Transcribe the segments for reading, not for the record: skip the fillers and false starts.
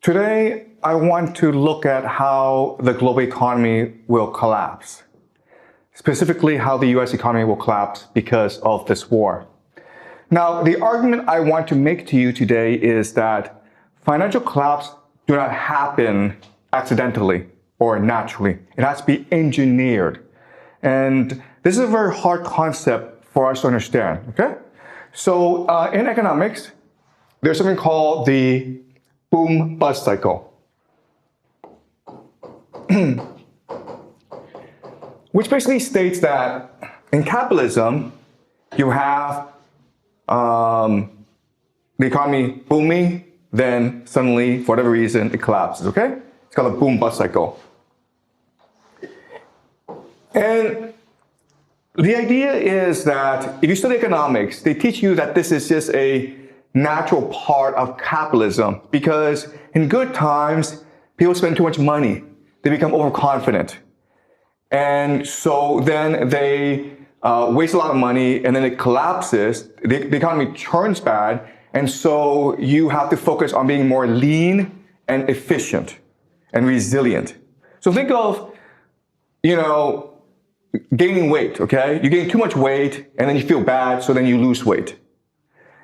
Today, I want to look at how the global economy will collapse. Specifically, how the US economy will collapse because of this war. Now, the argument I want to make to you today is that financial collapse do not happen accidentally or naturally. It has to be engineered. And this is a very hard concept for us to understand, okay? So in economics, there's something called the boom-bust cycle, which basically states that in capitalism, you have the economy booming, then suddenly, for whatever reason, it collapses, okay? It's called a boom-bust cycle. And the idea is that if you study economics, they teach you that this is just a natural part of capitalism because in good times, people spend too much money. They become overconfident. And so then they waste a lot of money and then it collapses. The economy turns bad. And so you have to focus on being more lean and efficient and resilient. So think of, gaining weight, okay? You gain too much weight and then you feel bad, so then you lose weight.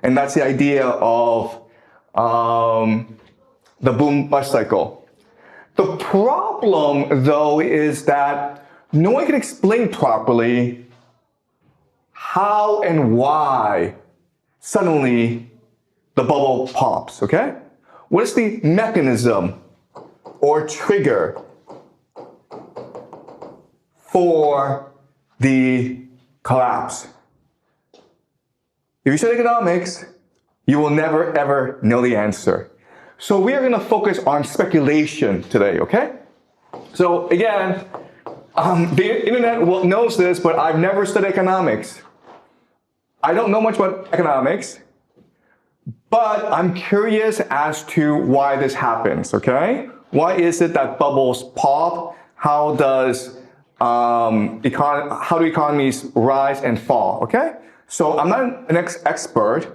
And that's the idea of the boom-bust cycle. The problem, though, is that no one can explain properly how and why suddenly the bubble pops, okay? What is the mechanism or trigger for the collapse? If you study economics, you will never ever know the answer. So we are going to focus on speculation today, okay? So again, the internet knows this, but I've never studied economics. I don't know much about economics, but I'm curious as to why this happens, okay? Why is it that bubbles pop? How do economies rise and fall, okay? So I'm not an expert.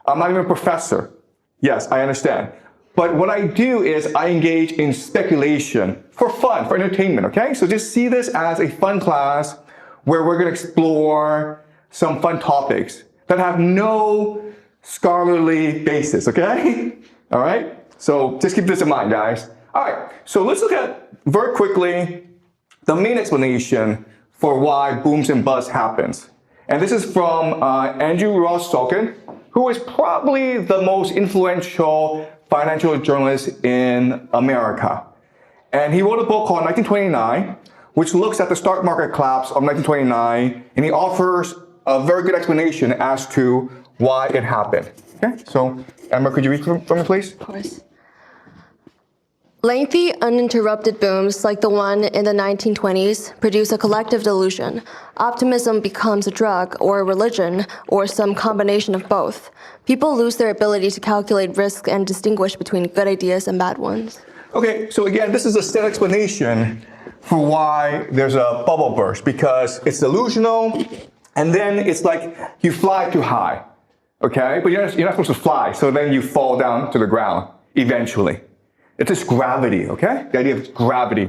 I'm not even a professor. Yes, I understand. But what I do is I engage in speculation for fun, for entertainment, okay? So just see this as a fun class where we're going to explore some fun topics that have no scholarly basis, okay? All right? So just keep this in mind, guys. All right, so let's look at very quickly the main explanation for why booms and busts happens. And this is from Andrew Ross Sorkin, who is probably the most influential financial journalist in America. And he wrote a book called 1929, which looks at the stock market collapse of 1929, and he offers a very good explanation as to why it happened. Okay, so Emma, could you read from me, please? Of course. Lengthy, uninterrupted booms like the one in the 1920s produce a collective delusion. Optimism becomes a drug or a religion or some combination of both. People lose their ability to calculate risk and distinguish between good ideas and bad ones. Okay, so again, this is a standard explanation for why there's a bubble burst, because it's delusional, and then it's like you fly too high, okay? But you're not supposed to fly, so then you fall down to the ground eventually. It's just gravity, okay? The idea of gravity.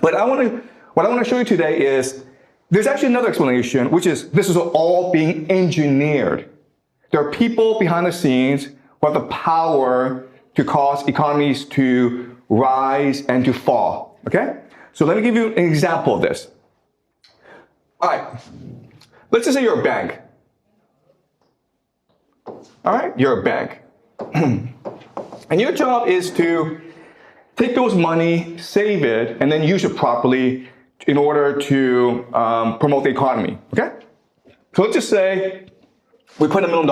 But what I want to show you today is there's actually another explanation, which is this is all being engineered. There are people behind the scenes who have the power to cause economies to rise and to fall, okay? So let me give you an example of this. All right, let's just say you're a bank. All right, you're a bank. And your job is to take those money, save it, and then use it properly in order to promote the economy, okay? So let's just say we put $1 million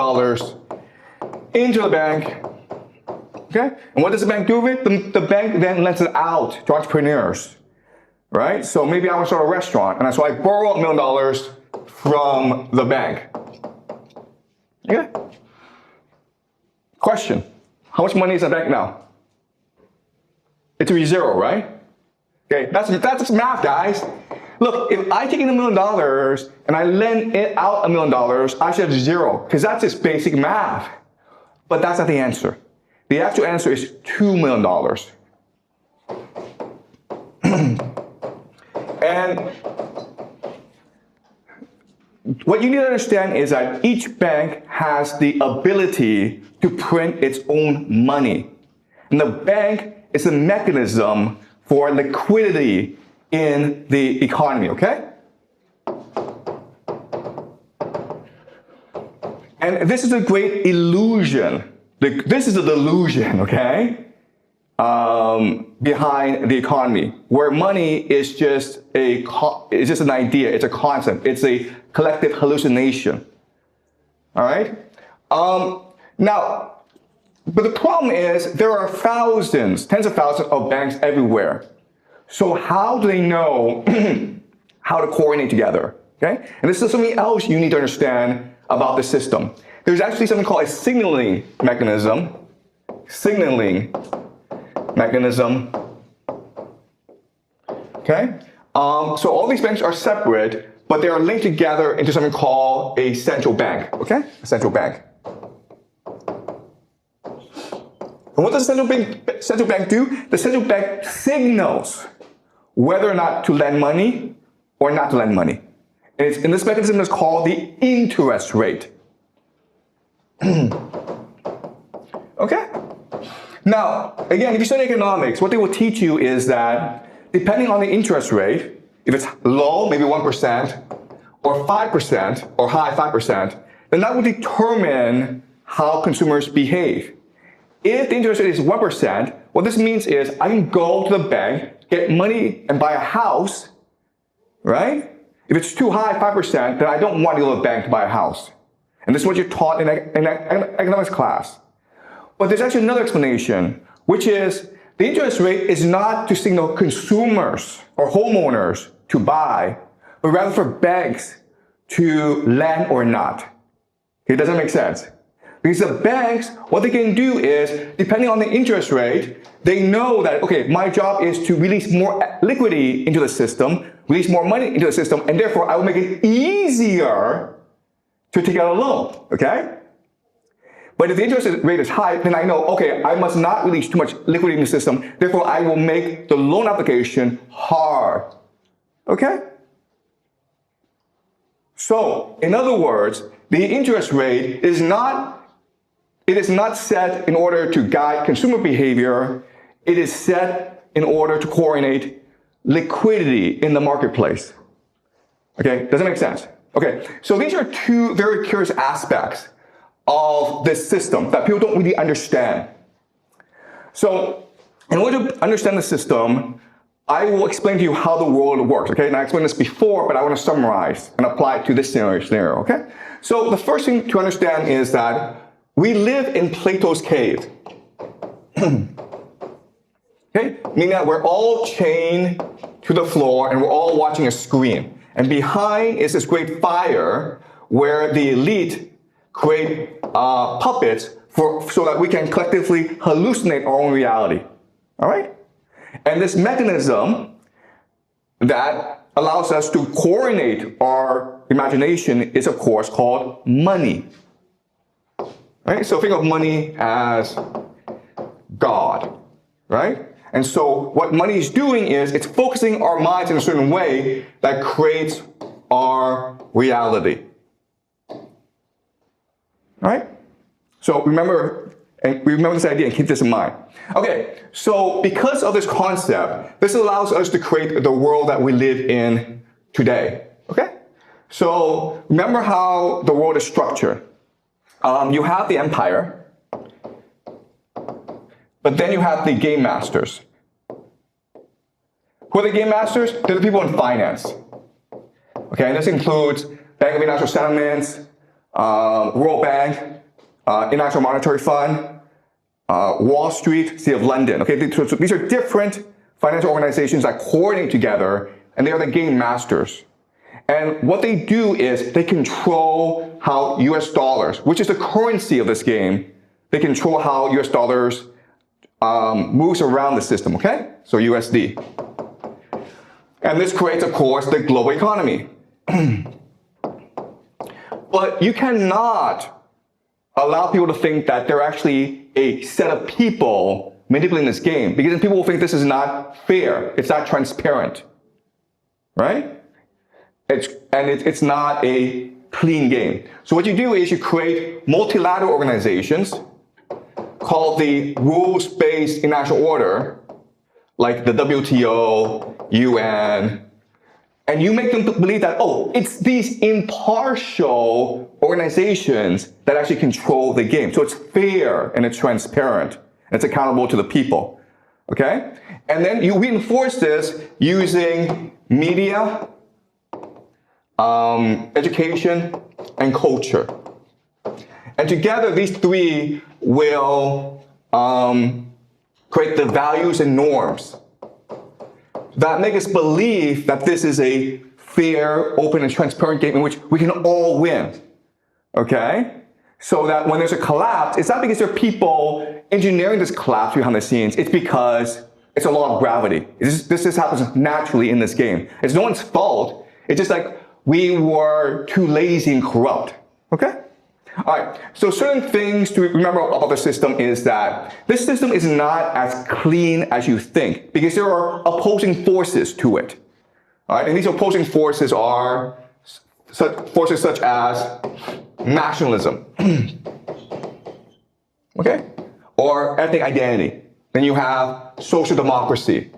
into the bank, okay? And what does the bank do with it? The bank then lends it out to entrepreneurs, right? So maybe I want to start a restaurant, and so I borrow $1 million from the bank, okay? Question. How much money is in the bank now? It's to be zero, right? Okay, that's just math, guys. Look, if I take in $1 million and I lend it out $1 million, I should have zero, because that's just basic math. But that's not the answer. The actual answer is $2 million. And what you need to understand is that each bank has the ability to print its own money. And the bank is a mechanism for liquidity in the economy, okay? And this is a great illusion. This is a delusion, okay? Behind the economy, where money is just an idea, it's a concept, it's a collective hallucination. All right? Now, but the problem is there are thousands, tens of thousands of banks everywhere. So how do they know how to coordinate together? Okay? And this is something else you need to understand about the system. There's actually something called a signaling mechanism. Okay? So all these banks are separate, but they are linked together into something called a central bank. Okay? A central bank. And what does the central bank do? The central bank signals whether or not to lend money or not to lend money. And this mechanism is called the interest rate. Okay? Now, again, if you study economics, what they will teach you is that depending on the interest rate, if it's low, maybe 1%, or 5%, or high 5%, then that will determine how consumers behave. If the interest rate is 1%, what this means is I can go to the bank, get money, and buy a house, right? If it's too high, 5%, then I don't want to go to the bank to buy a house. And this is what you're taught in economics class. But there's actually another explanation, which is the interest rate is not to signal consumers or homeowners to buy, but rather for banks to lend or not. Okay, does that make sense? Because the banks, what they can do is, depending on the interest rate, they know that, okay, my job is to release more liquidity into the system, release more money into the system, and therefore I will make it easier to take out a loan, okay? But if the interest rate is high, then I know, okay, I must not release too much liquidity in the system, therefore I will make the loan application hard, okay? So, in other words, the interest rate is not set in order to guide consumer behavior. It is set in order to coordinate liquidity in the marketplace. Okay, does that make sense? Okay, so these are two very curious aspects of this system that people don't really understand. So, in order to understand the system, I will explain to you how the world works, okay? And I explained this before, but I want to summarize and apply it to this scenario, okay? So, the first thing to understand is that we live in Plato's cave. Okay? Meaning that we're all chained to the floor and we're all watching a screen. And behind is this great fire where the elite create puppets so that we can collectively hallucinate our own reality. All right? And this mechanism that allows us to coordinate our imagination is, of course, called money. Right? So think of money as God, right? And so what money is doing is it's focusing our minds in a certain way that creates our reality. Right? So remember this idea and keep this in mind. Okay, so because of this concept, this allows us to create the world that we live in today. Okay? So remember how the world is structured. You have the empire, but then you have the game masters. Who are the game masters? They're the people in finance. Okay, and this includes Bank of International Settlements, World Bank, International Monetary Fund, Wall Street, City of London. Okay, so these are different financial organizations that coordinate together, and they are the game masters. And what they do is they control how US dollars, which is the currency of this game, they control how US dollars moves around the system, okay? So USD. And this creates, of course, the global economy. But you cannot allow people to think that they're actually a set of people manipulating this game, because then people will think this is not fair, it's not transparent, right? It's not a clean game. So what you do is you create multilateral organizations called the rules-based international order, like the WTO, UN, and you make them believe that, oh, it's these impartial organizations that actually control the game. So it's fair and it's transparent and it's accountable to the people, okay? And then you reinforce this using media, education, and culture. And together, these three will create the values and norms that make us believe that this is a fair, open, and transparent game in which we can all win, okay? So that when there's a collapse, it's not because there are people engineering this collapse behind the scenes, it's because it's a law of gravity. This just happens naturally in this game. It's no one's fault. It's just like we were too lazy and corrupt, okay? All right, so certain things to remember about the system is that this system is not as clean as you think, because there are opposing forces to it. All right, and these opposing forces are forces such as nationalism, okay, or ethnic identity. Then you have social democracy,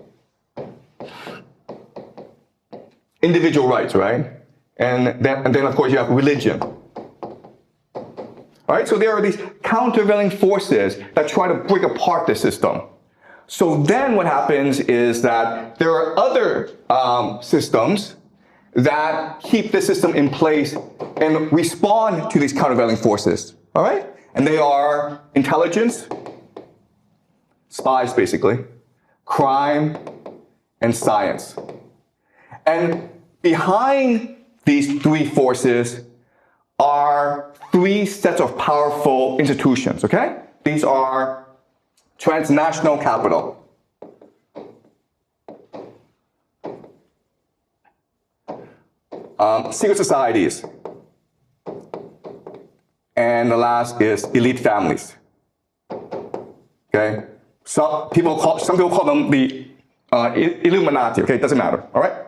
individual rights, right? And then of course you have religion. All right, so there are these countervailing forces that try to break apart the system. So then what happens is that there are other systems that keep the system in place and respond to these countervailing forces. All right, and they are intelligence, spies basically, crime, and science. And behind these three forces are three sets of powerful institutions, okay? These are transnational capital, secret societies, and the last is elite families, okay? Some people call them the Illuminati, okay? It doesn't matter, all right?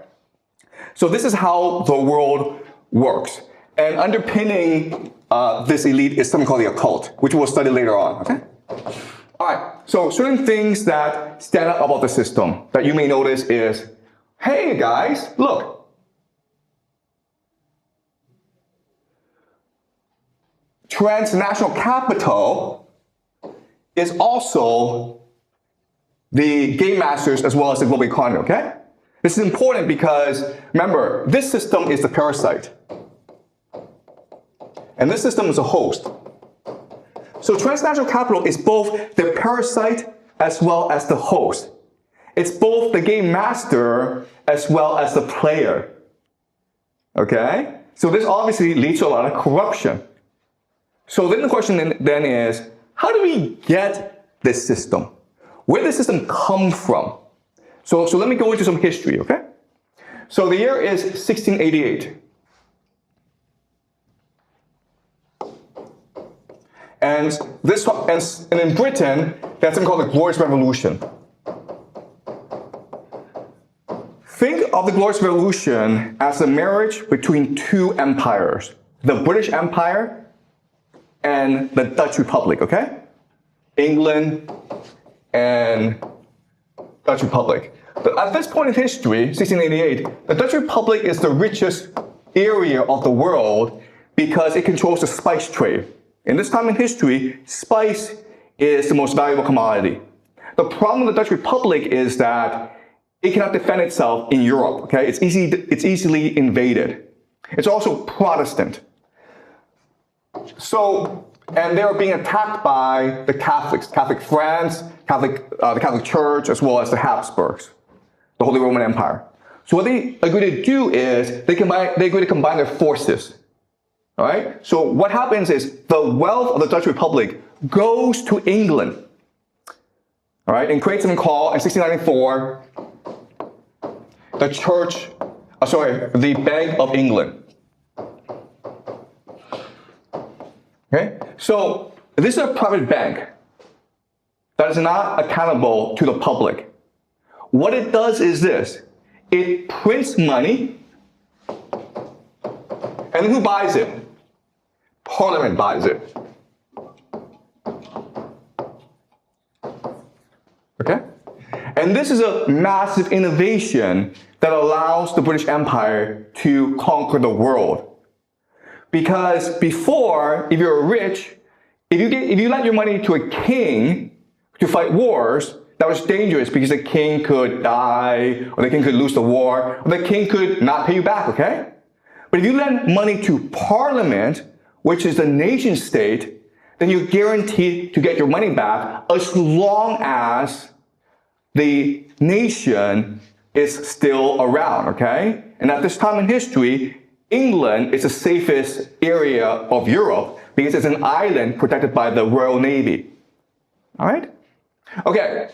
So this is how the world works. And underpinning this elite is something called the occult, which we'll study later on, okay? All right, so certain things that stand out about the system that you may notice is, hey guys, look. Transnational capital is also the game masters as well as the global economy, okay? This is important because, remember, this system is the parasite. And this system is a host. So transnational capital is both the parasite as well as the host. It's both the game master as well as the player. Okay? So this obviously leads to a lot of corruption. So then the question then is, how do we get this system? Where did this system come from? So let me go into some history, okay? So the year is 1688. And in Britain, that's something called the Glorious Revolution. Think of the Glorious Revolution as a marriage between two empires, the British Empire and the Dutch Republic, okay? England and Dutch Republic. But at this point in history, 1688, the Dutch Republic is the richest area of the world because it controls the spice trade. In this time in history, spice is the most valuable commodity. The problem with the Dutch Republic is that it cannot defend itself in Europe, okay? It's easily invaded. It's also Protestant. So, and they are being attacked by the Catholics, Catholic France, the Catholic Church, as well as the Habsburgs, the Holy Roman Empire. So what they agree to do is they agree to combine their forces. All right? So what happens is the wealth of the Dutch Republic goes to England, all right, and creates something called, in 1694, the Bank of England. Okay? So this is a private bank that is not accountable to the public. What it does is this. It prints money, and who buys it? Parliament buys it. Okay? And this is a massive innovation that allows the British Empire to conquer the world. Because before, if you're rich, if you lent your money to a king to fight wars, that was dangerous because the king could die, or the king could lose the war, or the king could not pay you back, okay? But if you lend money to Parliament, which is the nation state, then you're guaranteed to get your money back as long as the nation is still around, okay? And at this time in history, England is the safest area of Europe because it's an island protected by the Royal Navy. All right? Okay,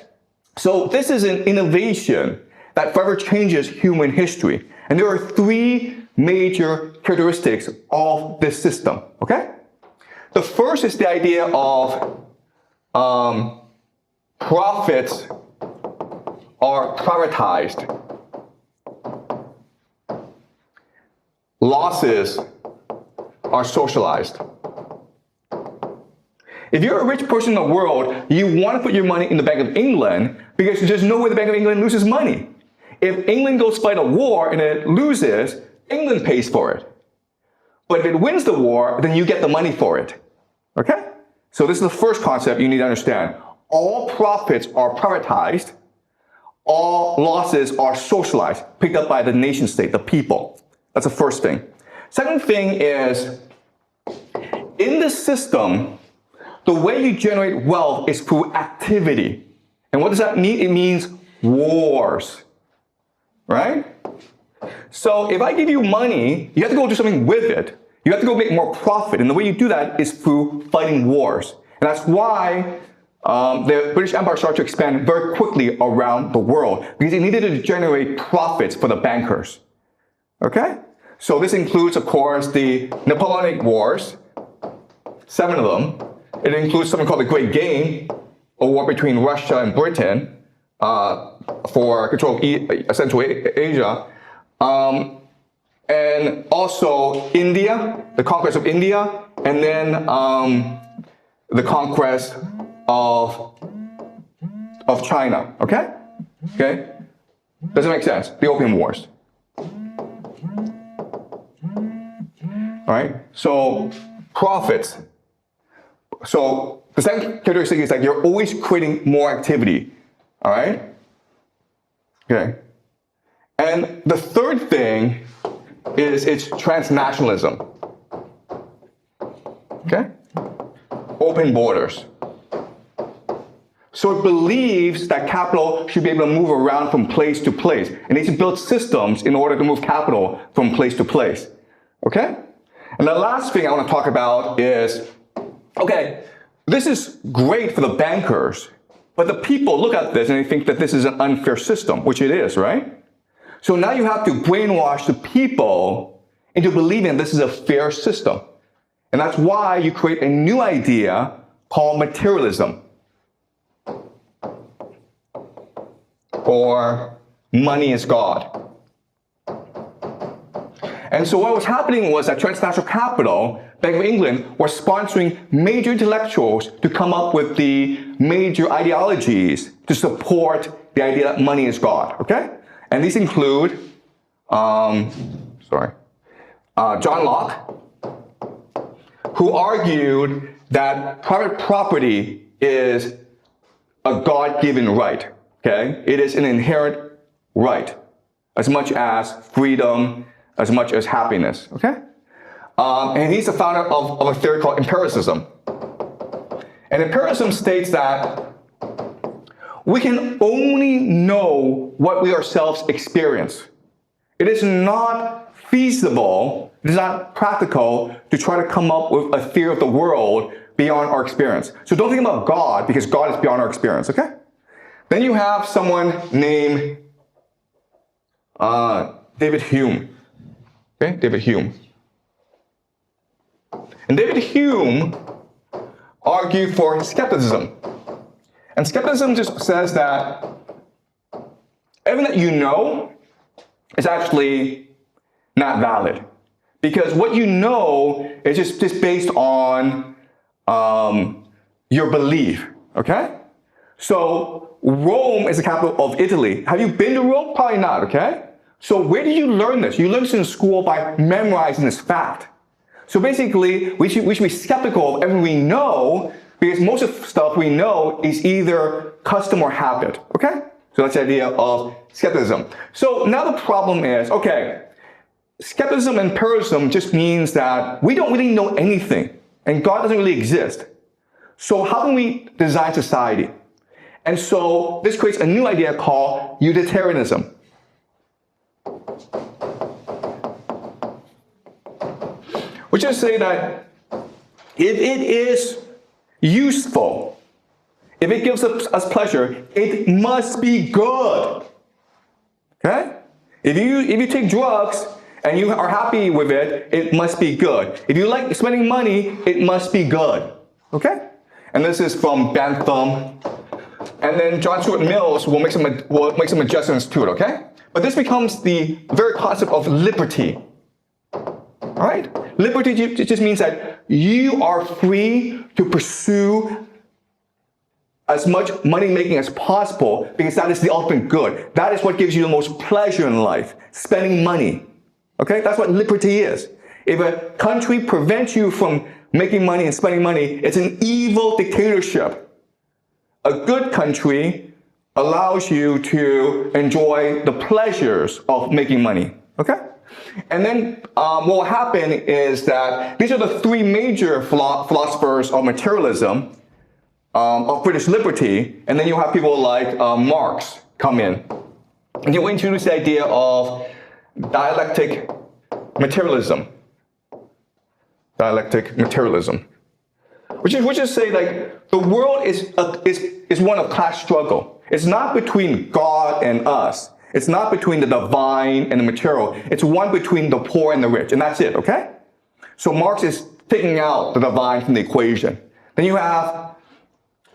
so this is an innovation that forever changes human history. And there are three major characteristics of this system, okay? The first is the idea of profits are privatized. Losses are socialized. If you're a rich person in the world, you want to put your money in the Bank of England because there's no way the Bank of England loses money. If England goes fight a war and it loses, England pays for it. But if it wins the war, then you get the money for it. Okay? So this is the first concept you need to understand. All profits are privatized. All losses are socialized, picked up by the nation state, the people. That's the first thing. Second thing is, in this system, the way you generate wealth is through activity. And what does that mean? It means wars, right? So if I give you money, you have to go do something with it. You have to go make more profit. And the way you do that is through fighting wars. And that's why the British Empire started to expand very quickly around the world, because it needed to generate profits for the bankers. Okay? So this includes, of course, the Napoleonic Wars, 7 of them. It includes something called the Great Game, a war between Russia and Britain for control of Central Asia. And also India, the conquest of India, and then the conquest of China. Okay? Okay? Does it make sense? The Opium Wars. All right? So profits. So the second characteristic is that you're always creating more activity. All right? Okay. And the third thing is it's transnationalism. Okay? Open borders. So it believes that capital should be able to move around from place to place. It needs to build systems in order to move capital from place to place. Okay? And the last thing I want to talk about is, okay, this is great for the bankers, but the people look at this and they think that this is an unfair system, which it is, right? So now you have to brainwash the people into believing this is a fair system. And that's why you create a new idea called materialism, or money is God. And so what was happening was that transnational capital, Bank of England, was sponsoring major intellectuals to come up with the major ideologies to support the idea that money is God, okay? And these include, John Locke, who argued that private property is a God-given right, okay? It is an inherent right, as much as freedom, as much as happiness, okay? And he's the founder of a theory called empiricism. And empiricism states that we can only know what we ourselves experience. It is not feasible, it is not practical to try to come up with a theory of the world beyond our experience. So don't think about God, because God is beyond our experience, okay? Then you have someone named David Hume. Okay, David Hume. And David Hume argue for skepticism. And skepticism just says that everything that you know is actually not valid. Because what you know is just based on your belief, okay? So Rome is the capital of Italy. Have you been to Rome? Probably not, okay? So where did you learn this? You learned this in school by memorizing this fact. So basically, we should be skeptical of everything we know, because most of the stuff we know is either custom or habit, okay? So that's the idea of skepticism. So now the problem is, okay, skepticism and empiricism just means that we don't really know anything, and God doesn't really exist. So how can we design society? And so this creates a new idea called utilitarianism. Which is to say that if it is useful, if it gives us pleasure, it must be good. Okay? If you take drugs and you are happy with it, it must be good. If you like spending money, it must be good. Okay? And this is from Bentham. And then John Stuart Mills will make some adjustments to it, okay? But this becomes the very concept of liberty. All right? Liberty just means that you are free to pursue as much money making as possible, because that is the ultimate good. That is what gives you the most pleasure in life, spending money. Okay? That's what liberty is. If a country prevents you from making money and spending money, it's an evil dictatorship. A good country allows you to enjoy the pleasures of making money. Okay? And then what will happen is that these are the three major philosophers of materialism, of British liberty, and then you'll have people like Marx come in. And he'll introduce the idea of dialectic materialism. Dialectic materialism. Which is say, like, the world is one of class struggle. It's not between God and us. It's not between the divine and the material. It's one between the poor and the rich, and that's it, okay? So Marx is taking out the divine from the equation. Then you have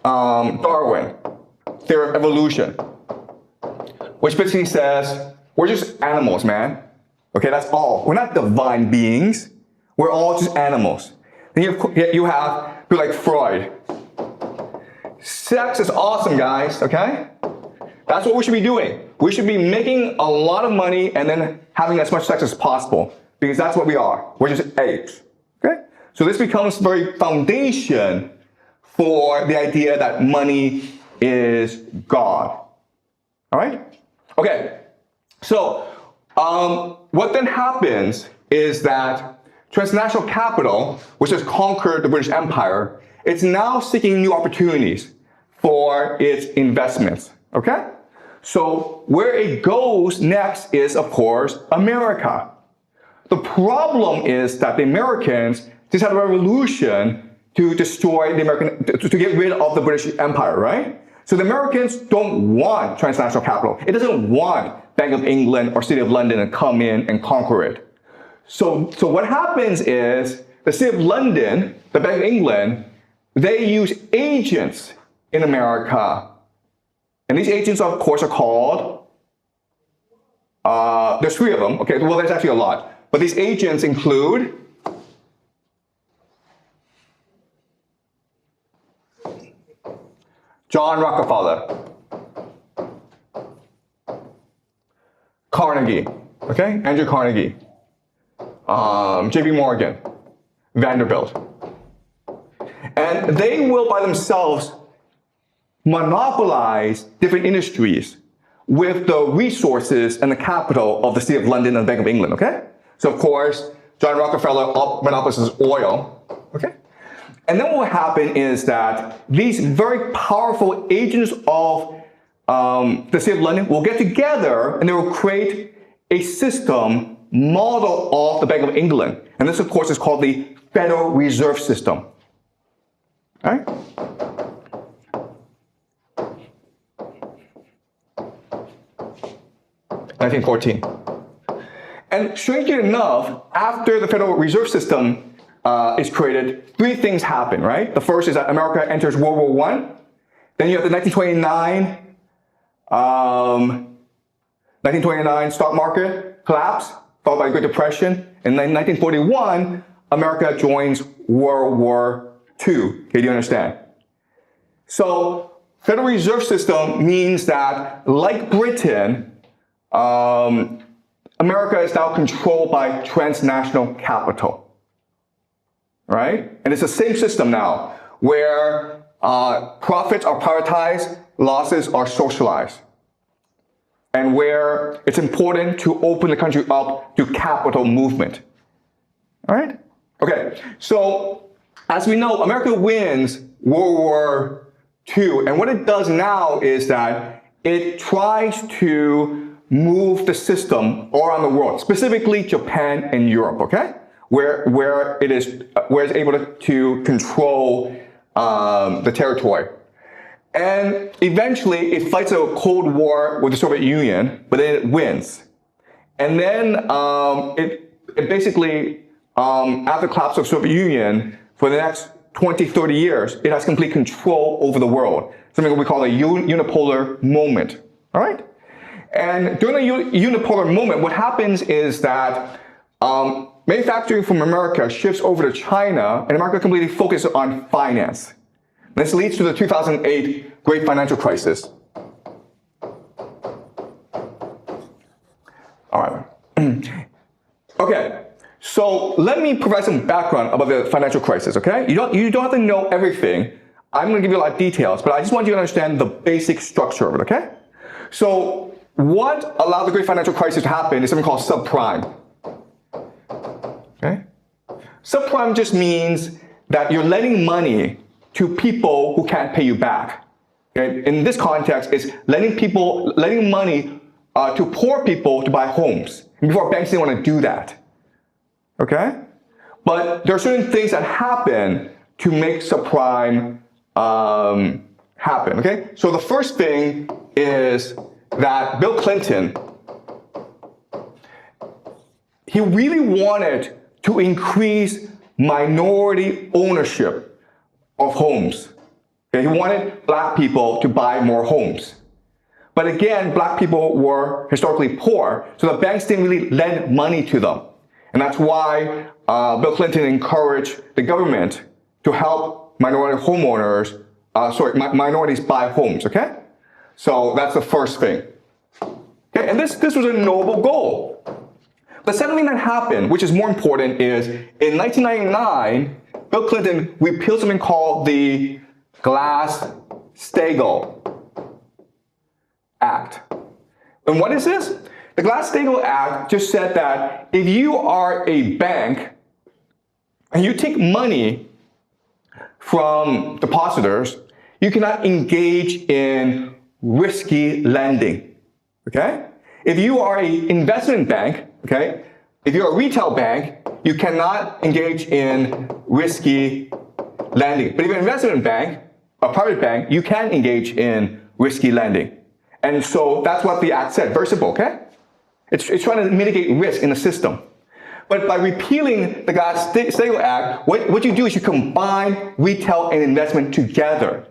Darwin, theory of evolution, which basically says, we're just animals, man. Okay, that's all. We're not divine beings. We're all just animals. Then you have people like Freud. Sex is awesome, guys, okay? That's what we should be doing. We should be making a lot of money and then having as much sex as possible, because that's what we are. We're just apes, okay? So this becomes the very foundation for the idea that money is God, all right? Okay, so what then happens is that transnational capital, which has conquered the British Empire, it's now seeking new opportunities for its investments, okay? So where it goes next is, of course, America. The problem is that the Americans just had a revolution to destroy the American, to get rid of the British Empire, right? So the Americans don't want transnational capital. It doesn't want Bank of England or City of London to come in and conquer it. So what happens is the City of London, the Bank of England, they use agents in America. And these agents, of course, are called, there's three of them. Okay, well, there's actually a lot. But these agents include John Rockefeller, Carnegie, okay, Andrew Carnegie, JP Morgan, Vanderbilt. And they will, by themselves, monopolize different industries with the resources and the capital of the City of London and the Bank of England, okay? So, of course, John Rockefeller monopolizes oil, okay? And then what will happen is that these very powerful agents of the City of London will get together and they will create a system model of the Bank of England. And this, of course, is called the Federal Reserve System. All right? (1914). And strangely enough, after the Federal Reserve System is created, three things happen, right? The first is that America enters World War I. Then you have the 1929 stock market collapse, followed by the Great Depression. And then 1941, America joins World War II. Okay, do you understand? So, Federal Reserve System means that, like Britain, America is now controlled by transnational capital. Right? And it's the same system now, where profits are privatized, losses are socialized. And where it's important to open the country up to capital movement. All right? Okay, so as we know, America wins World War II, and what it does now is that it tries to move the system all around the world, specifically Japan and Europe, okay? Where it's able to control the territory. And eventually, it fights a Cold War with the Soviet Union, but then it wins. And then it basically, after the collapse of the Soviet Union, for the next 20, 30 years, it has complete control over the world. Something we call a unipolar moment, all right? And during the unipolar moment, what happens is that manufacturing from America shifts over to China, and America completely focuses on finance. This leads to the 2008 Great Financial Crisis. All right. Okay, so let me provide some background about the financial crisis, okay? You don't have to know everything. I'm going to give you a lot of details, but I just want you to understand the basic structure of it, okay? So what allowed the Great Financial Crisis to happen is something called subprime. Okay? Subprime just means that you're lending money to people who can't pay you back. Okay? In this context, it's lending money to poor people to buy homes. And before, banks didn't want to do that. Okay? But there are certain things that happen to make subprime happen. Okay? So the first thing is that Bill Clinton, he really wanted to increase minority ownership of homes. Okay, he wanted black people to buy more homes. But again, black people were historically poor, so the banks didn't really lend money to them. And that's why Bill Clinton encouraged the government to help minorities buy homes, okay? So that's the first thing. Okay, and this was a noble goal. The second thing that happened, which is more important, is in 1999, Bill Clinton repealed something called the Glass-Steagall Act. And what is this? The Glass-Steagall Act just said that if you are a bank and you take money from depositors, you cannot engage in risky lending. Okay? If you are an investment bank, okay, if you're a retail bank, you cannot engage in risky lending. But if you're an investment bank, a private bank, you can engage in risky lending. And so that's what the act said. Very simple, okay? It's trying to mitigate risk in the system. But by repealing the Glass-Steagall Act, what you do is you combine retail and investment together.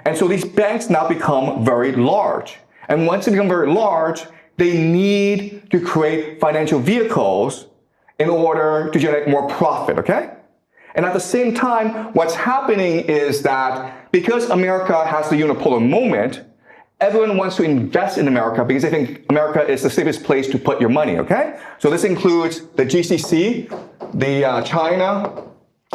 And so these banks now become very large. And once they become very large, they need to create financial vehicles in order to generate more profit, okay? And at the same time, what's happening is that because America has the unipolar moment, everyone wants to invest in America because they think America is the safest place to put your money, okay? So this includes the GCC, the China,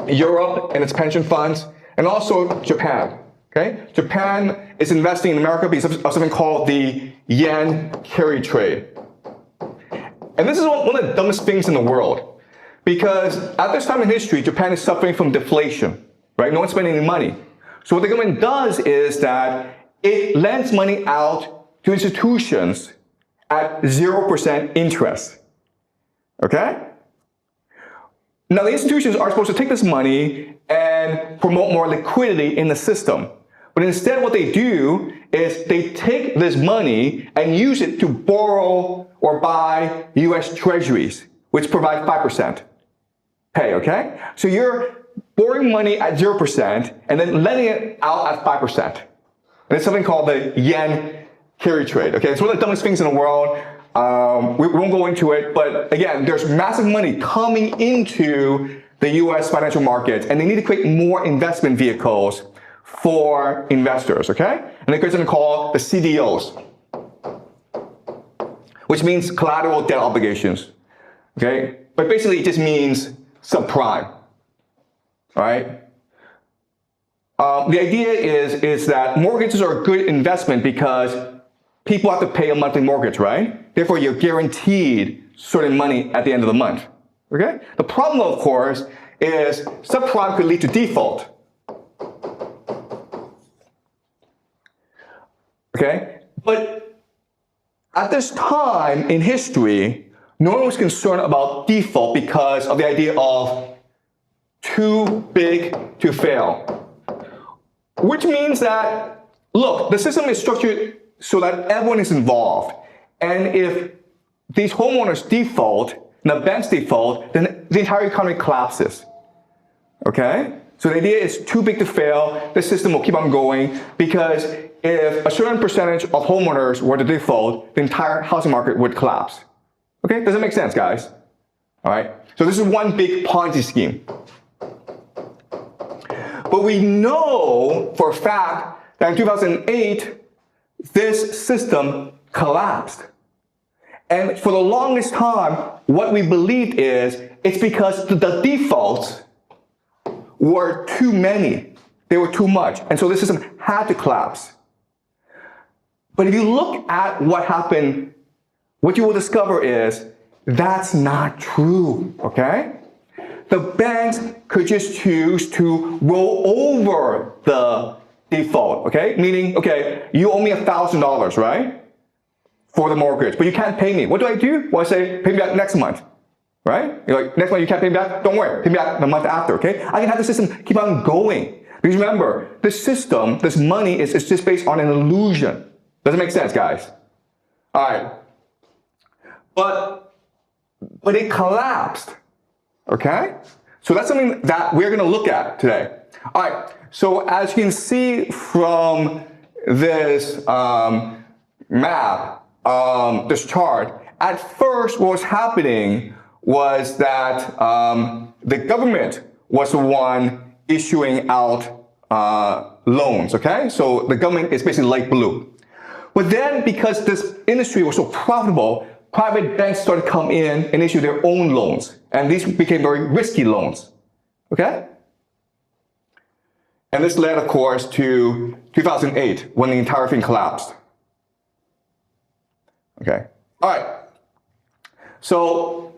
Europe and its pension funds, and also Japan, okay? Japan is investing in America because of something called the yen carry trade. And this is one of the dumbest things in the world because at this time in history, Japan is suffering from deflation, right? No one's spending any money. So what the government does is that it lends money out to institutions at 0% interest, okay? Now the institutions are supposed to take this money and promote more liquidity in the system. But instead what they do is they take this money and use it to borrow or buy US treasuries, which provide 5%. pay, okay? So you're borrowing money at 0% and then lending it out at 5%. And it's something called the yen carry trade, okay? It's one of the dumbest things in the world. We won't go into it, but again, there's massive money coming into the US financial markets, and they need to create more investment vehicles for investors, okay? And they create something called the CDOs, which means collateral debt obligations, okay? But basically it just means subprime, all right? The idea is that mortgages are a good investment because people have to pay a monthly mortgage, right? Therefore, you're guaranteed certain money at the end of the month, okay? The problem, of course, is subprime could lead to default, okay? But at this time in history, no one was concerned about default because of the idea of too big to fail, which means that, look, the system is structured so that everyone is involved. And if these homeowners default, and the banks default, then the entire economy collapses, okay? So the idea is too big to fail, the system will keep on going, because if a certain percentage of homeowners were to default, the entire housing market would collapse. Okay, does it make sense, guys? All right, so this is one big Ponzi scheme. But we know for a fact that in 2008, this system collapsed. And for the longest time, what we believed is it's because the defaults were too many. They were too much. And so the system had to collapse. But if you look at what happened, what you will discover is that's not true, okay? The banks could just choose to roll over the default, okay? Meaning, okay, you owe me $1,000, right? For the mortgage, but you can't pay me. What do? Well, I say, pay me back next month, right? You're like, next month you can't pay me back? Don't worry, pay me back the month after, okay? I can have the system keep on going. Because remember, this system, this money is just based on an illusion. Does it make sense, guys? All right. But it collapsed, okay? So that's something that we're gonna look at today. All right, so as you can see from this map, this chart, at first what was happening was that the government was the one issuing out loans, okay? So the government is basically light blue. But then because this industry was so profitable, private banks started to come in and issue their own loans. And these became very risky loans, okay? And this led, of course, to 2008, when the entire thing collapsed. Okay, all right. So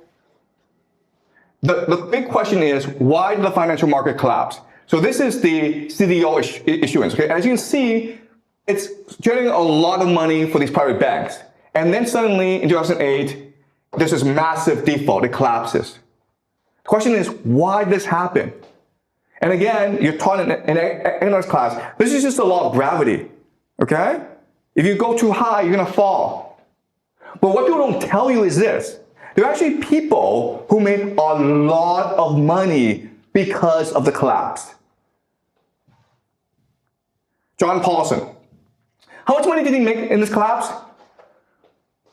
the big question is, why did the financial market collapse? So this is the CDO issuance, okay? As you can see, it's generating a lot of money for these private banks. And then suddenly, in 2008, there's this massive default, it collapses. The question is, why did this happen? And again, you're taught in economics class, this is just the law of gravity, okay? If you go too high, you're gonna fall. But what people don't tell you is this. There are actually people who made a lot of money because of the collapse. John Paulson. How much money did he make in this collapse?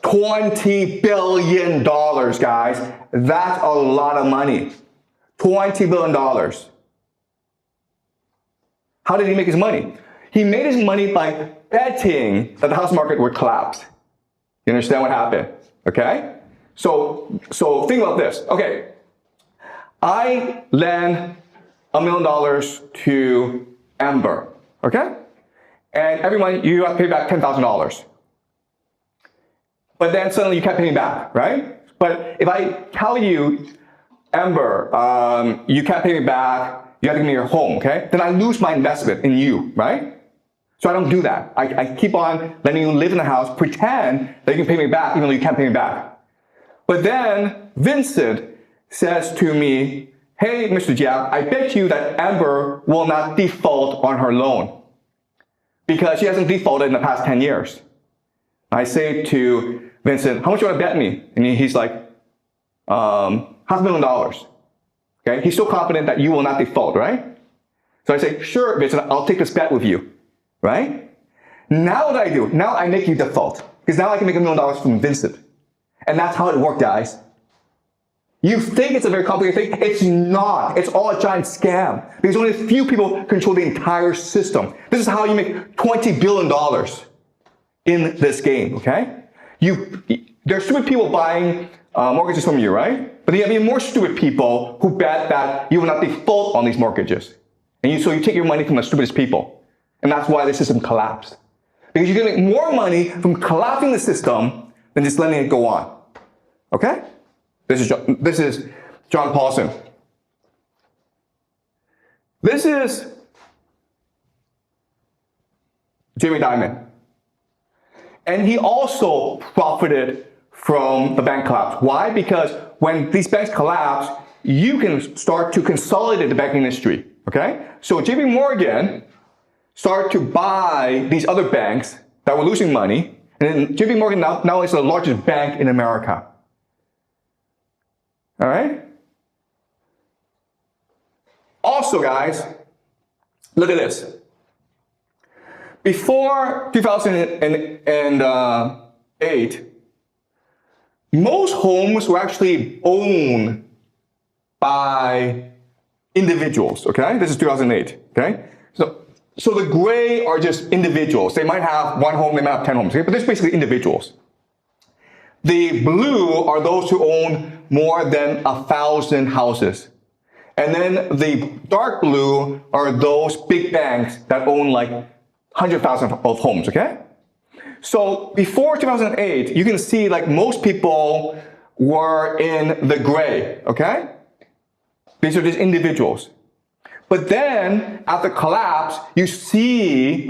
$20 billion, guys. That's a lot of money. $20 billion. How did he make his money? He made his money by betting that the house market would collapse. You understand what happened? Okay? So think about this. Okay, I lend $1 million to Amber. Okay? And every month you have to pay back $10,000. But then suddenly you can't pay me back, right? But if I tell you, Amber, you can't pay me back, you have to give me your home, okay? Then I lose my investment in you, right? So I don't do that. I keep on letting you live in the house, pretend that you can pay me back, even though you can't pay me back. But then Vincent says to me, hey, Mr. Jiang, I bet you that Amber will not default on her loan because she hasn't defaulted in the past 10 years. I say to Vincent, how much do you want to bet me? And he's like, $500,000. Okay, he's so confident that you will not default, right? So I say, sure, Vincent, I'll take this bet with you, right? Now what do? Now I make you default, because now I can make $1 million from Vincent. And that's how it worked, guys. You think it's a very complicated thing. It's not. It's all a giant scam. Because only a few people control the entire system. This is how you make $20 billion in this game, okay? There are stupid people buying mortgages from you, right? But then you have even more stupid people who bet that you will not default on these mortgages. And so you take your money from the stupidest people. And that's why the system collapsed. Because you're going to make more money from collapsing the system than just letting it go on. Okay? This is John Paulson. This is Jamie Dimon. And he also profited from the bank collapse. Why? Because when these banks collapse, you can start to consolidate the banking industry. Okay? So JP Morgan started to buy these other banks that were losing money. And then JP Morgan now is the largest bank in America. All right? Also, guys, look at this. Before 2008, most homes were actually owned by individuals, okay? This is 2008, okay? So the gray are just individuals. They might have one home, they might have 10 homes, okay? But this is basically individuals. The blue are those who own more than 1,000 houses. And then the dark blue are those big banks that own like 100,000 of homes, okay? So before 2008, you can see like most people were in the gray, okay? These are just individuals. But then after collapse, you see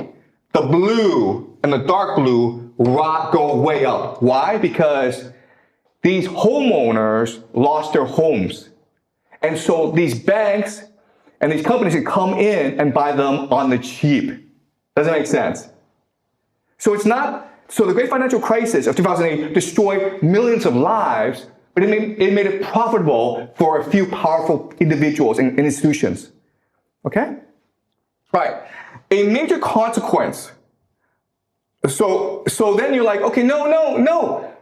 the blue and the dark blue go way up. Why? Because these homeowners lost their homes. And so these banks and these companies can come in and buy them on the cheap. Does that make sense? So it's not, so the great financial crisis of 2008 destroyed millions of lives, but it made it profitable for a few powerful individuals and institutions. Okay? Right. A major consequence. So then you're like, okay, no,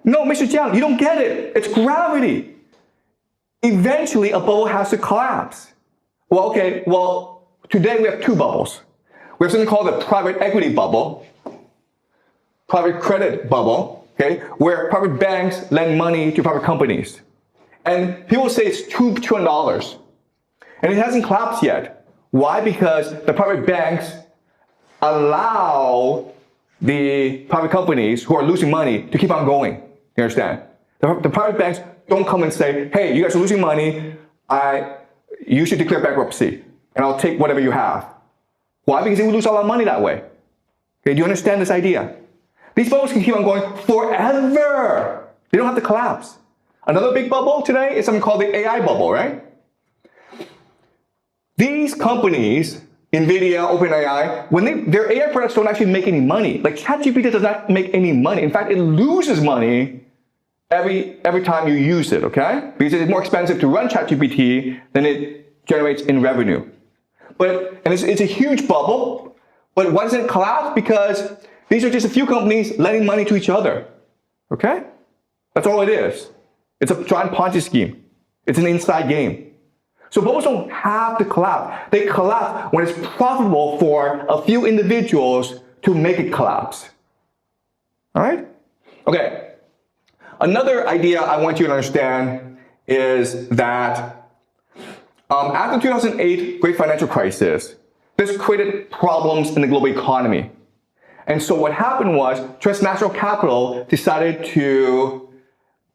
Mr. Jiang, you don't get it. It's gravity. Eventually, a bubble has to collapse. Well, okay, today we have two bubbles. We have something called the private equity bubble, private credit bubble, okay, where private banks lend money to private companies. And people say it's $2 trillion. And it hasn't collapsed yet. Why? Because the private banks allow the private companies who are losing money to keep on going. You understand? The private banks don't come and say, hey, you guys are losing money. You should declare bankruptcy, and I'll take whatever you have. Why? Because they will lose a lot of money that way. Okay, do you understand this idea? These bubbles can keep on going forever. They don't have to collapse. Another big bubble today is something called the AI bubble, right? These companies, NVIDIA, OpenAI, when their AI products don't actually make any money. Like ChatGPT does not make any money. In fact, it loses money every time you use it, okay? Because it's more expensive to run ChatGPT than it generates in revenue. And it's a huge bubble, but why doesn't it collapse? Because these are just a few companies lending money to each other, okay? That's all it is. It's a giant Ponzi scheme. It's an inside game. So bubbles don't have to collapse. They collapse when it's profitable for a few individuals to make it collapse. All right? Okay. Another idea I want you to understand is that after the 2008 great financial crisis, this created problems in the global economy. And so what happened was transnational capital decided to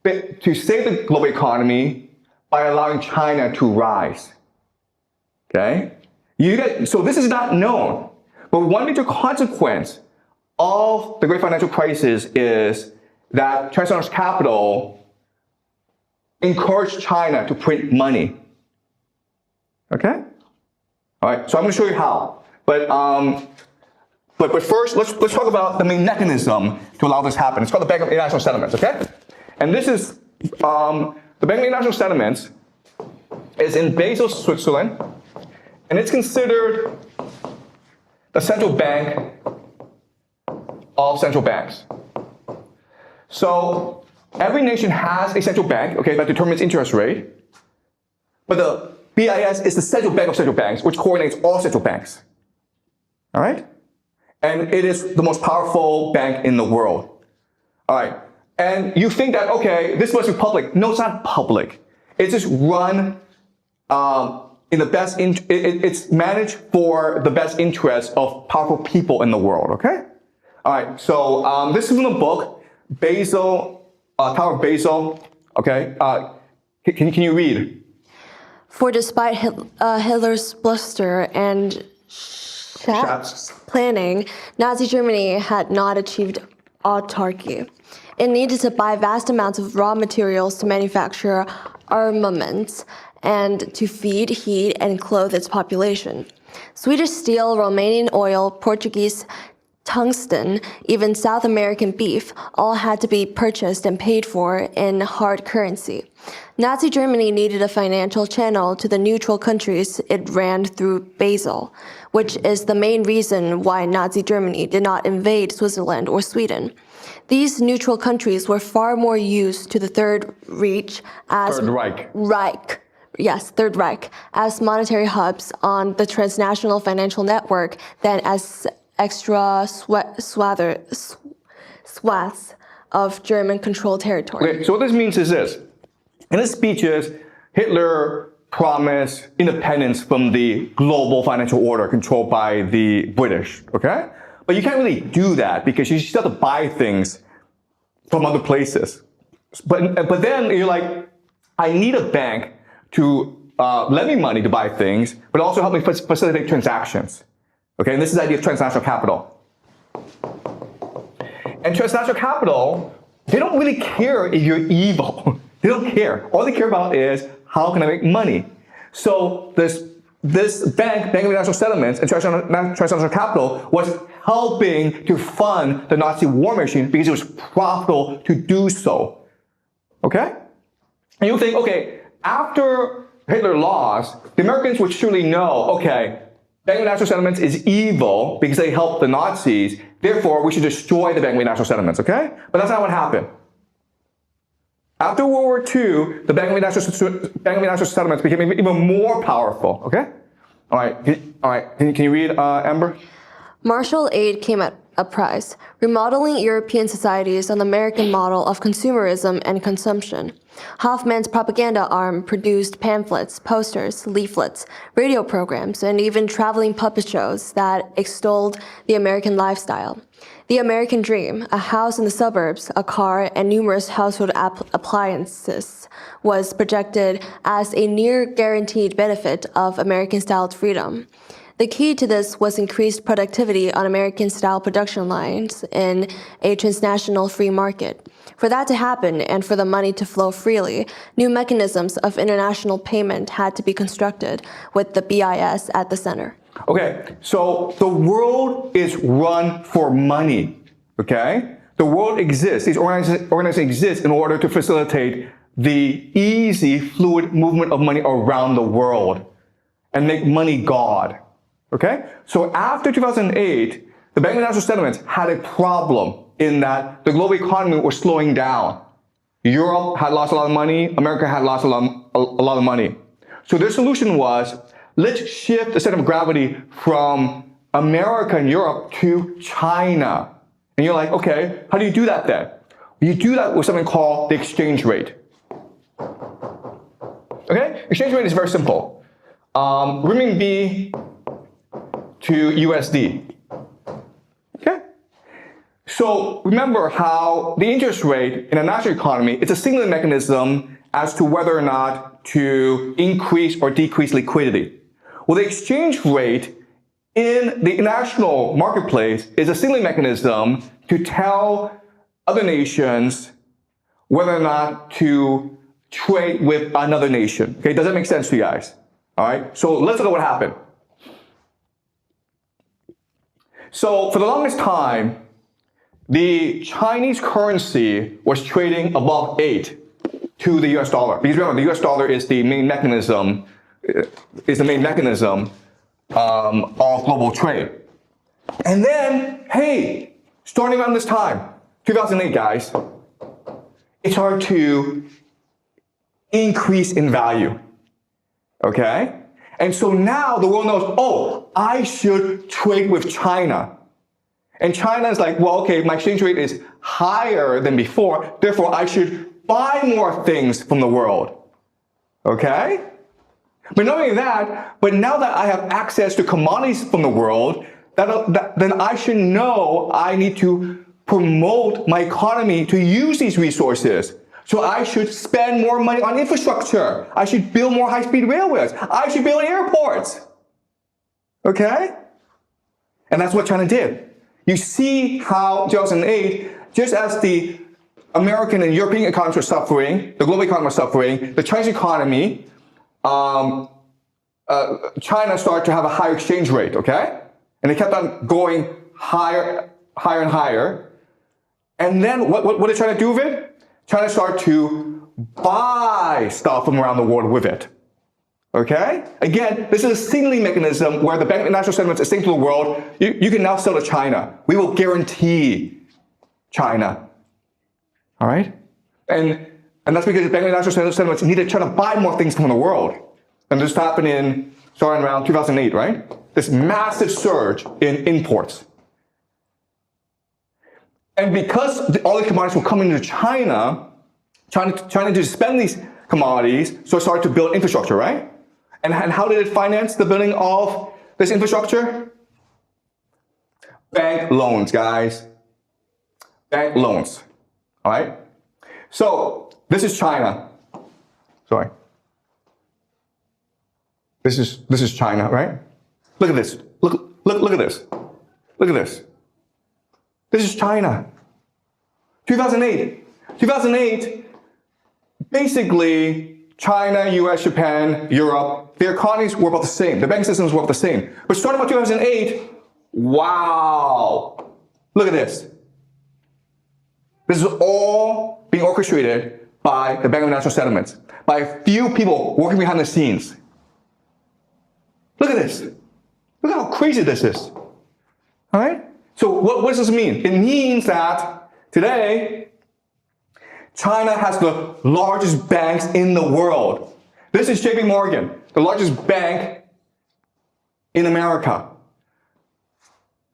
save the global economy by allowing China to rise. Okay? So this is not known. But one major consequence of the great financial crisis is that transnational capital encouraged China to print money. Okay? All right, so I'm going to show you how. But first, let's talk about the main mechanism to allow this to happen. It's called the Bank of International Settlements, okay? And this is the Bank of International Settlements is in Basel, Switzerland, and it's considered the central bank of central banks. So every nation has a central bank, okay, that determines interest rate, but the BIS is the central bank of central banks, which coordinates all central banks. All right? And it is the most powerful bank in the world. All right. And you think that, okay, this must be public. No, it's not public. It's just run in the best, it's managed for the best interest of powerful people in the world, okay? All right, so this is from the book, Basel, Tower of Basel, okay? Can you read? For despite Hitler's bluster and Schatz planning, Nazi Germany had not achieved autarky. It needed to buy vast amounts of raw materials to manufacture armaments and to feed, heat, and clothe its population. Swedish steel, Romanian oil, Portuguese tungsten, even South American beef, all had to be purchased and paid for in hard currency. Nazi Germany needed a financial channel to the neutral countries it ran through Basel, which is the main reason why Nazi Germany did not invade Switzerland or Sweden. These neutral countries were far more used to the Third Reich as Third Reich as monetary hubs on the transnational financial network than as extra swaths of German-controlled territory. Okay, so what this means is this. In his speeches, Hitler promised independence from the global financial order controlled by the British, okay? But you can't really do that because you still have to buy things from other places. But then you're like, I need a bank to lend me money to buy things, but also help me facilitate transactions. Okay, and this is the idea of transnational capital. And transnational capital, they don't really care if you're evil. They don't care. All they care about is how can I make money. So this Bank of International Settlements and Transnational Capital was helping to fund the Nazi war machine because it was profitable to do so. Okay? And you think, okay, after Hitler lost, the Americans would surely know, okay, Bank of International Settlements is evil because they helped the Nazis, therefore we should destroy the Bank of International Settlements, okay? But that's not what happened. After World War II, the Bank of International Settlements became even more powerful, okay? All right. Can you read, Amber? Marshall aid came at a price, remodeling European societies on the American model of consumerism and consumption. Hoffman's propaganda arm produced pamphlets, posters, leaflets, radio programs, and even traveling puppet shows that extolled the American lifestyle. The American dream, a house in the suburbs, a car, and numerous household appliances, was projected as a near-guaranteed benefit of American-styled freedom. The key to this was increased productivity on American-style production lines in a transnational free market. For that to happen and for the money to flow freely, new mechanisms of international payment had to be constructed, with the BIS at the center. Okay, so the world is run for money, okay? The world exists, these organizations exist in order to facilitate the easy, fluid movement of money around the world and make money God, okay? So after 2008, the Bank of International Settlements had a problem in that the global economy was slowing down. Europe had lost a lot of money, America had lost a lot of money. So their solution was, let's shift the center of gravity from America and Europe to China. And you're like, okay, how do you do that then? You do that with something called the exchange rate. Okay, exchange rate is very simple. Renminbi to USD. Okay? So remember how the interest rate in a national economy, it's a signaling mechanism as to whether or not to increase or decrease liquidity. Well, the exchange rate in the international marketplace is a signaling mechanism to tell other nations whether or not to trade with another nation. Okay, does that make sense to you guys? All right, so let's look at what happened. So for the longest time, the Chinese currency was trading above 8. to the US dollar. Because remember, the US dollar is the main mechanism, of global trade. And then, hey, starting around this time, 2008, guys, it started to increase in value, okay? And so now the world knows, oh, I should trade with China. And China is like, well, okay, my exchange rate is higher than before, therefore I should buy more things from the world, okay? But not only that, but now that I have access to commodities from the world, then I should know I need to promote my economy to use these resources. So I should spend more money on infrastructure. I should build more high-speed railways. I should build airports. Okay? And that's what China did. You see how 2008, just as the American and European economies were suffering, the global economy was suffering, the Chinese economy, China started to have a higher exchange rate, okay? And it kept on going higher and higher. And then what did China do with it? China started to buy stuff from around the world with it. Okay? Again, this is a signaling mechanism where the Bank of International Settlements is saying to the world, you can now sell to China. We will guarantee China. All right? And that's because the Bank of International Settlements needed China to buy more things from the world. And this happened starting around 2008, right? This massive surge in imports. And because all these commodities were coming to China to spend these commodities, so it started to build infrastructure, right? And how did it finance the building of this infrastructure? Bank loans, guys. Bank loans, all right? So this is China. Sorry. This is China, right? Look at this. Look at this. Look at this. This is China. 2008. 2008, basically, China, US, Japan, Europe, their economies were about the same. The banking systems were about the same. But starting about 2008, wow. Look at this. This is all being orchestrated by the Bank of International Settlements, by a few people working behind the scenes. Look at this. Look at how crazy this is. All right? So what does this mean? It means that today, China has the largest banks in the world. This is JP Morgan, the largest bank in America.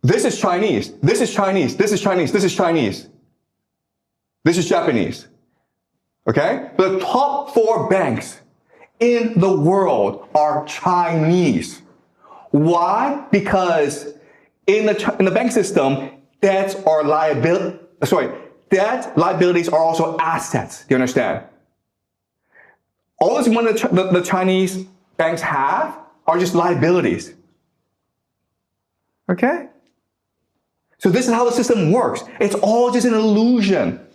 This is Chinese. This is Chinese. This is Chinese. This is Chinese. This is Japanese. Okay? The top 4 banks in the world are Chinese. Why? Because in the bank system, debt liabilities are also assets. Do you understand? All this money the Chinese banks have are just liabilities. Okay? So this is how the system works. It's all just an illusion.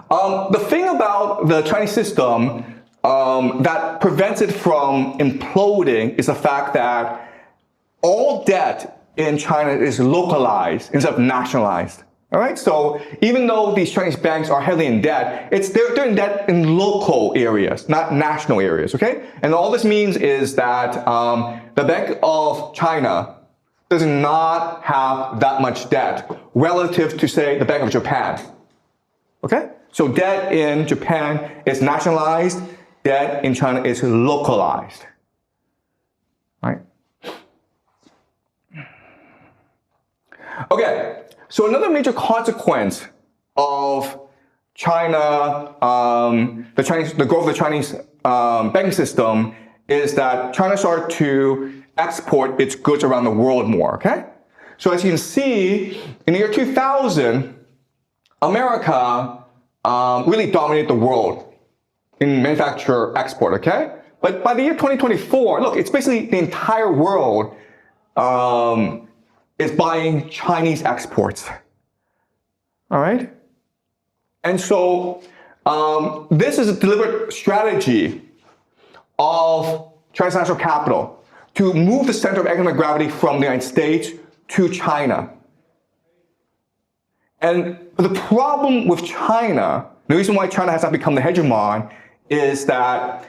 The thing about the Chinese system that prevents it from imploding is the fact that all debt in China is localized instead of nationalized. All right, so even though these Chinese banks are heavily in debt, they're in debt in local areas, not national areas. Okay, and all this means is that the Bank of China does not have that much debt relative to, say, the Bank of Japan. Okay, so debt in Japan is nationalized. Debt in China is localized, right? Okay, so another major consequence of China, the growth of the Chinese banking system is that China started to export its goods around the world more, okay? So as you can see, in the year 2000, America really dominated the world in manufacture export, okay? But by the year 2024, look, it's basically the entire world is buying Chinese exports. All right? And so this is a deliberate strategy of China's national capital to move the center of economic gravity from the United States to China. And the problem with China, the reason why China has not become the hegemon, is that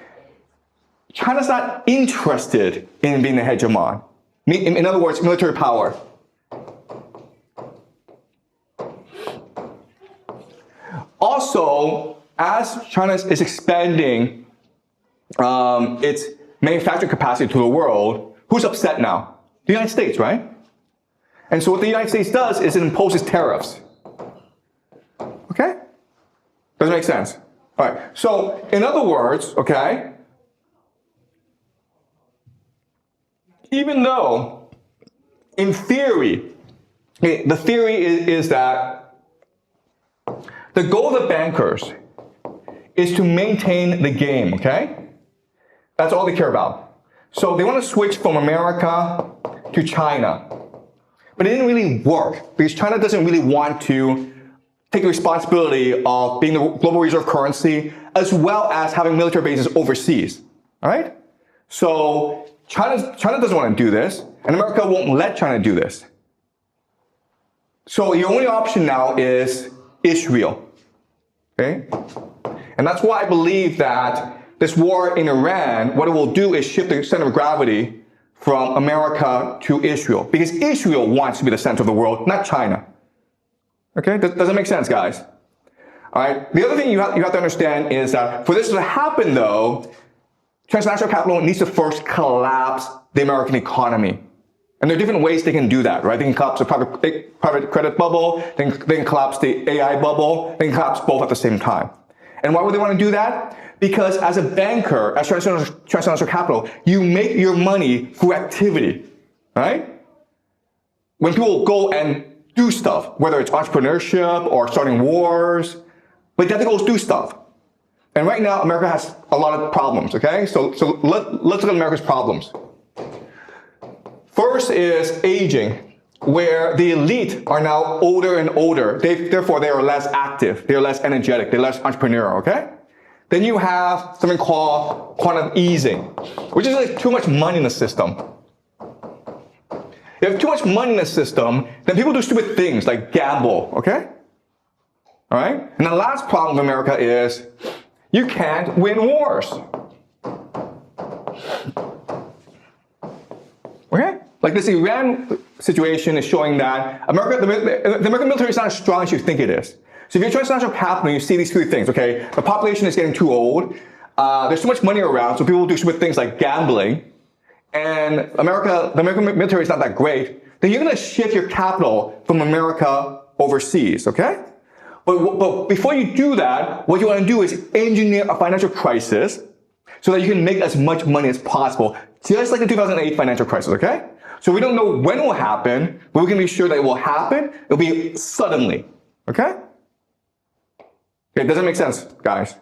China's not interested in being the hegemon. In other words, military power. Also, as China is expanding its manufacturing capacity to the world, who's upset now? The United States, right? And so what the United States does is it imposes tariffs. Okay? Does it make sense? All right. So, in other words, okay, even though, in theory, the theory is that the goal of the bankers is to maintain the game, okay? That's all they care about. So they want to switch from America to China. But it didn't really work because China doesn't really want to take the responsibility of being the global reserve currency as well as having military bases overseas, all right? So China doesn't want to do this, and America won't let China do this. So the only option now is Israel, okay? And that's why I believe that this war in Iran, what it will do is shift the center of gravity from America to Israel, because Israel wants to be the center of the world, not China. Okay, does that make sense, guys? All right, the other thing you have to understand is that for this to happen, though, transnational capital needs to first collapse the American economy. And there are different ways they can do that, right? They can collapse the private credit bubble, they can collapse the AI bubble, they can collapse both at the same time. And why would they want to do that? Because as a banker, as transnational capital, you make your money through activity, right? When people go and do stuff, whether it's entrepreneurship or starting wars, but they have to go do stuff. And right now, America has a lot of problems, okay? So let's look at America's problems. First is aging, where the elite are now older and older. Therefore, they are less active, they're less energetic, they're less entrepreneurial, okay? Then you have something called quantitative easing, which is like too much money in the system. If you have too much money in the system, then people do stupid things like gamble, okay? All right? And the last problem in America is you can't win wars. Okay? Like this Iran situation is showing that the American military is not as strong as you think it is. So if you're transnational capital, you see these three things, okay? The population is getting too old. There's too much money around, so people do stupid things like gambling. And the American military is not that great. Then you're going to shift your capital from America overseas, okay? But before you do that, what you want to do is engineer a financial crisis so that you can make as much money as possible, just like the 2008 financial crisis, okay? So we don't know when it will happen, but we can be sure that it will happen. It'll be suddenly, okay? Okay, does that make sense, guys?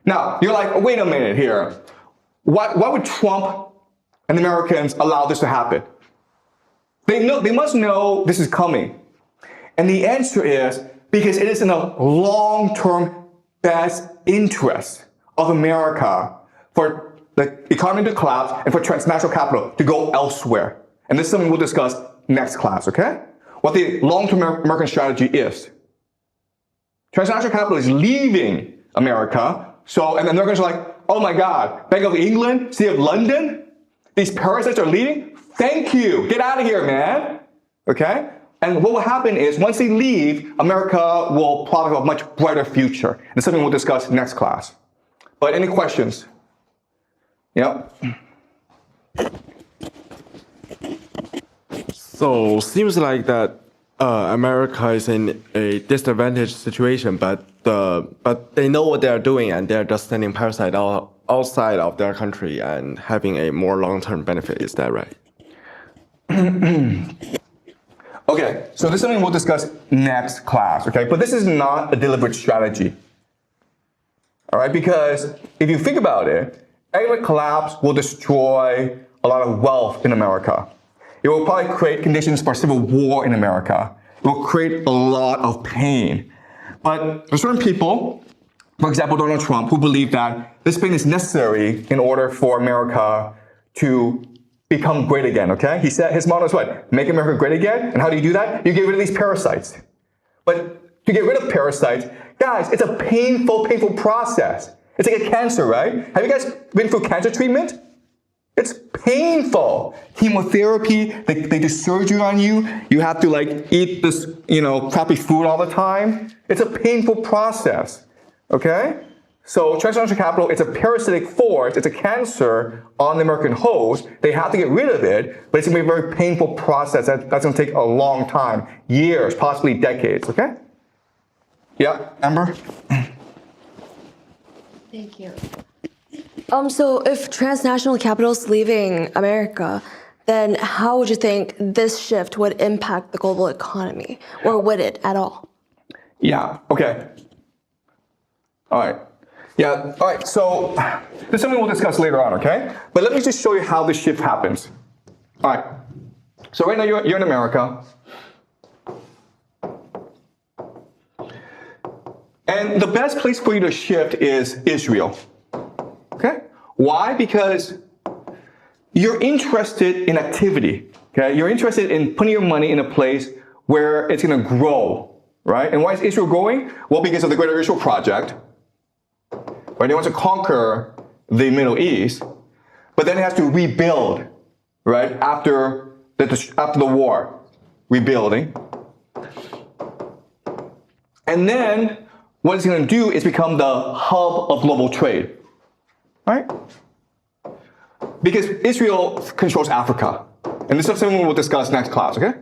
Now, you're like, wait a minute here. Why would Trump and the Americans allow this to happen? They must know this is coming. And the answer is because it is in the long-term best interest of America for the economy to collapse and for transnational capital to go elsewhere. And this is something we'll discuss next class, okay? What the long-term American strategy is. Transnational capital is leaving America, and the Americans are like, oh my God, Bank of England, City of London, these parasites are leaving? Thank you, get out of here, man, okay? And what will happen is, once they leave, America will probably have a much brighter future. And it's something we'll discuss next class. But any questions? Yep. So seems like that America is in a disadvantaged situation, but they know what they are doing and they're just sending parasites outside of their country and having a more long-term benefit. Is that right? Okay, so this is something we'll discuss next class, okay? But this is not a deliberate strategy, all right? Because if you think about it, economic collapse will destroy a lot of wealth in America. It will probably create conditions for civil war in America. It will create a lot of pain. But there are certain people, for example, Donald Trump, who believe that this pain is necessary in order for America to become great again, okay? He said his motto is what? Make America great again. And how do you do that? You get rid of these parasites. But to get rid of parasites, guys, it's a painful, painful process. It's like a cancer, right? Have you guys been through cancer treatment? It's painful. Chemotherapy, they do surgery on you. You have to like eat this, crappy food all the time. It's a painful process, okay? So transnational capital, it's a parasitic force, it's a cancer on the American host. They have to get rid of it, but it's gonna be a very painful process. That's gonna take a long time, years, possibly decades, okay? Yeah, Amber? Thank you. So if transnational capital is leaving America, then how would you think this shift would impact the global economy? Or would it at all? Yeah, okay. All right. Yeah, all right, so this is something we'll discuss later on, okay? But let me just show you how this shift happens. All right, so right now you're in America. And the best place for you to shift is Israel, okay? Why? Because you're interested in activity, okay? You're interested in putting your money in a place where it's gonna grow, right? And why is Israel growing? Well, because of the Greater Israel Project. Right? They want to conquer the Middle East, but then it has to rebuild, right? After the war, rebuilding. And then what it's going to do is become the hub of global trade, right? Because Israel controls Africa. And this is something we'll discuss next class, okay?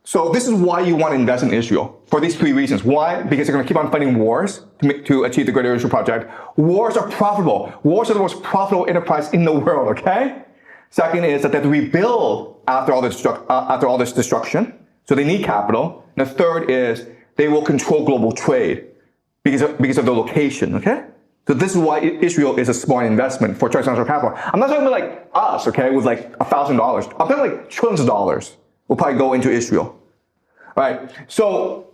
So this is why you want to invest in Israel, for these three reasons. Why? Because they're going to keep on fighting wars to achieve the Greater Israel Project. Wars are profitable. Wars are the most profitable enterprise in the world, okay? Second is that they have to rebuild after all this destruction. So they need capital. And the third is they will control global trade because of the location, okay? So this is why Israel is a smart investment for transnational capital. I'm not talking about like us, okay, with like $1,000. I'm talking like trillions of dollars will probably go into Israel. All right, so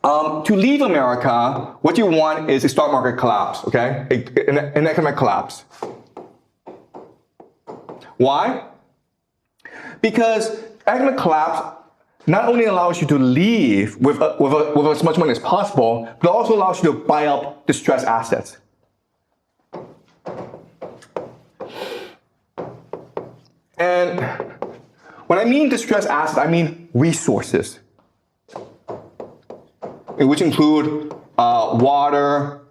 to leave America, what you want is a stock market collapse, okay? An economic collapse. Why? Because economic collapse not only allows you to leave with as much money as possible, but also allows you to buy up distressed assets. And when I mean distressed assets, I mean resources, which include water,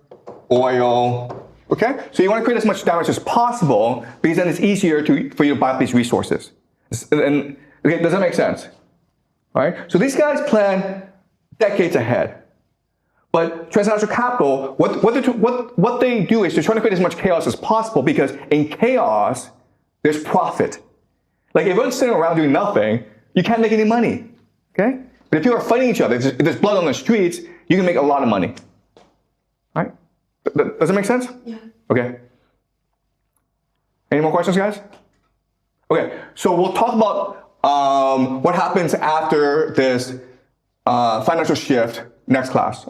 oil, okay? So you want to create as much damage as possible because then it's easier for you to buy up these resources. And okay, does that make sense? All right? So these guys plan decades ahead. But transnational capital, what they do is they're trying to create as much chaos as possible because in chaos, there's profit. Like if everyone's sitting around doing nothing, you can't make any money, okay? But if people are fighting each other, if there's blood on the streets, you can make a lot of money, right? Does that make sense? Yeah. Okay. Any more questions, guys? Okay, so we'll talk about what happens after this financial shift next class.